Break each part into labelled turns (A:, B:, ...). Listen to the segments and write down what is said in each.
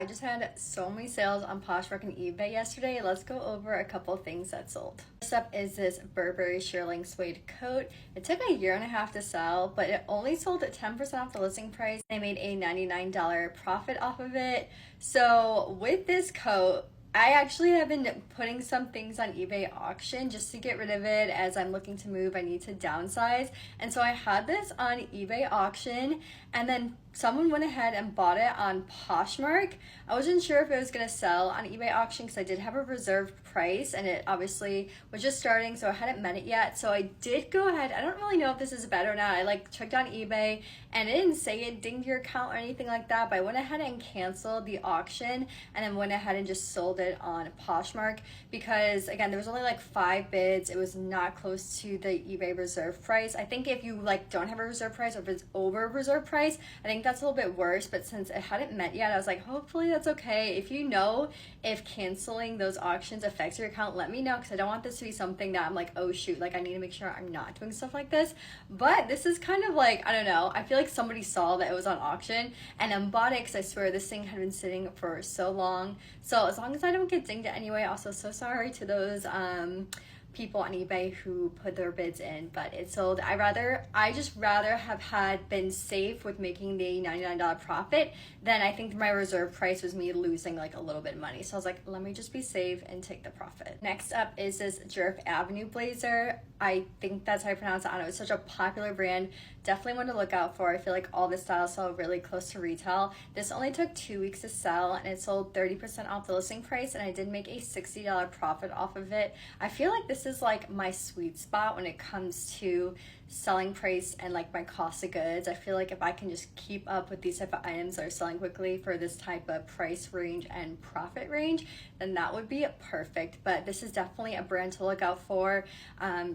A: I just had so many sales on Poshmark and eBay yesterday. Let's go over a couple things that sold. First up is this Burberry shearling suede coat. It took a year and a half to sell, but it only sold at 10% off the listing price. They made a $99 profit off of it. So with this coat, I actually have been putting some things on eBay auction just to get rid of it. As I'm looking to move, I need to downsize. And so I had this on eBay auction, and then someone went ahead and bought it on Poshmark. I wasn't sure if it was gonna sell on eBay auction because I did have a reserved price and it obviously was just starting, so I hadn't met it yet. So I did go ahead. I don't really know if this is bad or not. I checked on eBay and it didn't say it dinged your account or anything like that, but I went ahead and canceled the auction and then went ahead and just sold it on Poshmark because again, there was only 5 bids. It was not close to the eBay reserve price. I think if you don't have a reserve price or if it's over reserve price, I think that's a little bit worse, but since it hadn't met yet, I was like, hopefully that's okay. If you know if canceling those auctions affects your account, let me know because I don't want this to be something that I'm like, oh shoot, I need to make sure I'm not doing stuff like this. But this is kind of I don't know, I feel like somebody saw that it was on auction and then bought it because I swear this thing had been sitting for so long. So as long as I don't get dinged it anyway. Also, so sorry to those people on eBay who put their bids in, but it sold. I just rather have been safe with making the $99 profit than I think my reserve price was me losing a little bit of money. So I was like, let me just be safe and take the profit. Next up is this Jerf Avenue blazer. I think that's how I pronounce it. I don't know, it's such a popular brand. Definitely one to look out for. I feel like all the styles sell really close to retail. This only took 2 weeks to sell and it sold 30% off the listing price, and I did make a $60 profit off of it. I feel like this is my sweet spot when it comes to selling price and my cost of goods. I feel like if I can just keep up with these type of items that are selling quickly for this type of price range and profit range, then that would be perfect. But this is definitely a brand to look out for.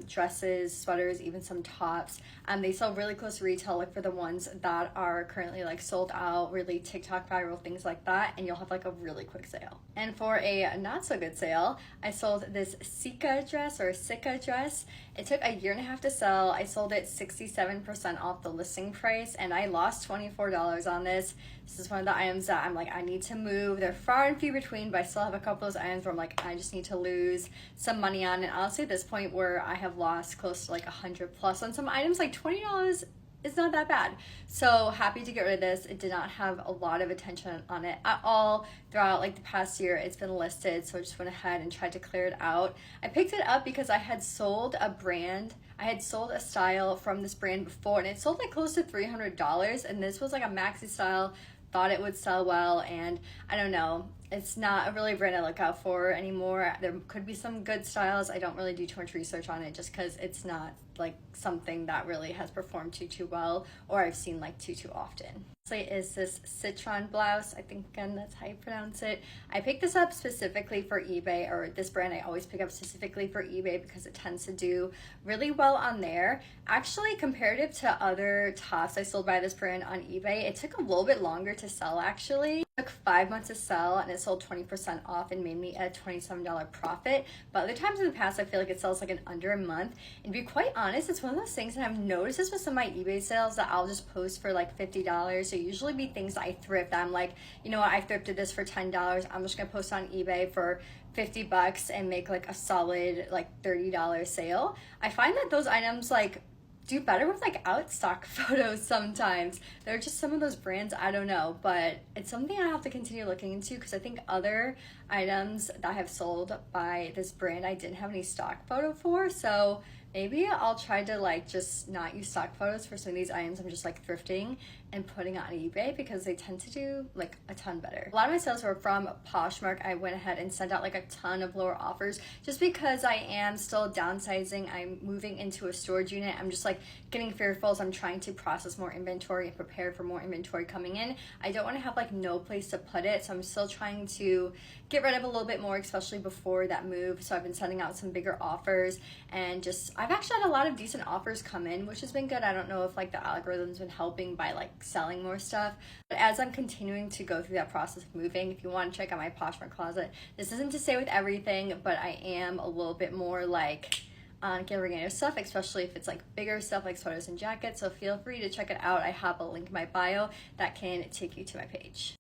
A: Dresses, sweaters, even some tops. They sell really close to retail, for the ones that are currently sold out, really TikTok viral, things like that, and you'll have a really quick sale. And for a not so good sale, I sold this Sika dress. It took a year and a half to sell. I sold it 67% off the listing price and I lost $24 on this. This is one of the items that I'm I need to move. They're far and few between, but I still have a couple of those items where I'm I just need to lose some money on. And honestly, at this point where I have lost close to 100 plus on some items, $20 is not that bad. So happy to get rid of this. It did not have a lot of attention on it at all throughout the past year. It's been listed, so I just went ahead and tried to clear it out. I picked it up because I had sold a style from this brand before and it sold close to $300, and this was a maxi style. Thought it would sell well, and I don't know, it's not a really brand I look out for anymore. There could be some good styles. I don't really do too much research on it just because it's not something that really has performed too well, or I've seen too often. Is this Citron blouse. I think again that's how you pronounce it. I picked this up specifically for eBay, or this brand I always pick up specifically for eBay because it tends to do really well on there. Actually, comparative to other tops I sold by this brand on eBay, it took a little bit longer to sell actually. It took 5 months to sell and it sold 20% off and made me a $27 profit. But other times in the past, I feel like it sells in under a month. And to be quite honest, it's one of those things that I've noticed this with some of my eBay sales that I'll just post for $50. So usually be things that I thrift. I'm you know what, I thrifted this for $10. I'm just gonna post on eBay for $50 and make a solid $30 sale. I find that those items do better with out stock photos sometimes. They're just some of those brands, I don't know, but it's something I have to continue looking into because I think other items that I have sold by this brand I didn't have any stock photo for. So maybe I'll try to just not use stock photos for some of these items I'm just thrifting and putting on eBay because they tend to do a ton better. A lot of my sales were from Poshmark. I went ahead and sent out a ton of lower offers just because I am still downsizing. I'm moving into a storage unit. I'm just getting fearful as I'm trying to process more inventory and prepare for more inventory coming in. I don't want to have no place to put it, so I'm still trying to get rid of a little bit more, especially before that move. So I've been sending out some bigger offers and I've actually had a lot of decent offers come in, which has been good. I don't know if the algorithm's been helping by selling more stuff, but as I'm continuing to go through that process of moving, if you want to check out my Poshmark closet, this isn't to say with everything, but I am a little bit more on getting rid of stuff, especially if it's bigger stuff like sweaters and jackets. So feel free to check it out. I have a link in my bio that can take you to my page.